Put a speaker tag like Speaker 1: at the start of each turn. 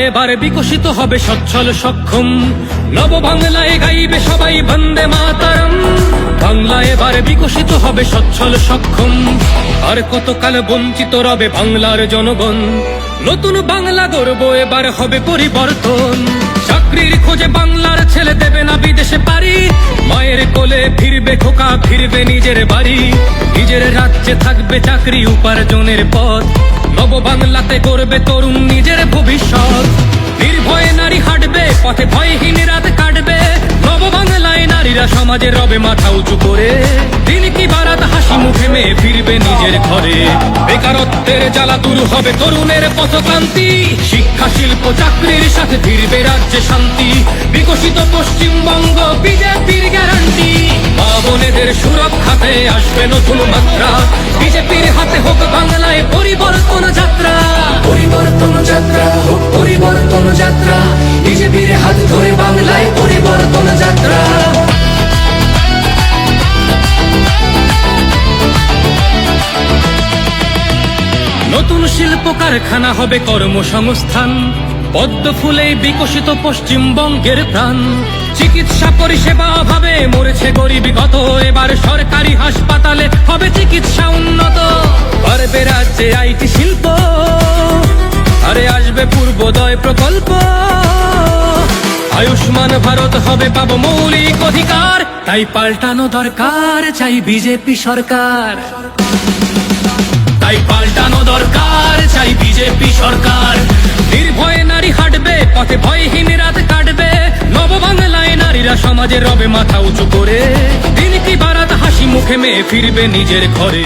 Speaker 1: এবার বিকশিত হবে সচ্ছল সক্ষম, নব বাংলায় গাইবে সবাই বন্দে মাতরম। বাংলা এবার বিকশিত হবে সচ্ছল সক্ষম, আর কতকাল বঞ্চিত রবে বাংলার জনগণ। নতুন বাংলা গর্ব এবার হবে পরিবর্তন, চাকরির খোঁজে বাংলার ছেলে দেবে না বিদেশে পারি, মায়ের কোলে ফিরবে খোকা ফিরবে নিজের বাড়ি, নিজের রাজ্যে থাকবে চাকরি উপার্জনের পথ, নব বাংলাতে করবে তরুণ নিজের ভবিষ্যৎ। নির্ভয়ে নারী হাঁটবে পথে, ভয়হীন রাত কাটবে, নব বাংলায় নারীরা সমাজে রবে মাথা উঁচু করে, দিন কি বারাত হাসি মুখে মেয়ে ফিরবে নিজের ঘরে। বেকারত্বের জ্বালা দূর হবে তরুণের পথক্রান্তি, শিক্ষা শিল্প চাকরির সাথে ফিরবে রাজ্যে শান্তি, বিকশিত পশ্চিমবঙ্গ বিজেপির গ্যারান্টি। মা বোনেদের সুরক্ষাতে আসবে নতুন মাত্রা, বিজেপির হাতে হোক বাংলায় পরিবর্তন যাত্রা।
Speaker 2: পরিবর্তন যাত্রা হোক পরিবর্তন যাত্রা, বিজেপির হাত ধরে বাংলায় পরিবর্তন যাত্রা।
Speaker 1: নতুন শিল্প কারখানা হবে কর্মসংস্থান, পদ্ম ফুলেই বিকশিত পশ্চিমবঙ্গের প্রাণ। চিকিৎসা পরিষেবা অভাবে মরেছে গরিবী কত, এবার সরকারি হাসপাতালে হবে চিকিৎসা উন্নত, পারবে রাজ্যে আইটি শিল্প, আরে আসবে পূর্বোদয় প্রকল্প, আয়ুষ্মান ভারত হবে পাবো মৌলিক অধিকার। তাই পাল্টানো দরকার চাই বিজেপি সরকার, তাই পাল্টানো দরকার চাই বিজেপি সরকার। নির্ভয়ে নারী হাঁটবে পথে, ভয়হীন রাত কাটবে, নব বাংলায় নারীরা সমাজে রবে মাথা উঁচু করে, দিন কি বারাত হাসি মুখে মেয়ে ফিরবে নিজের ঘরে।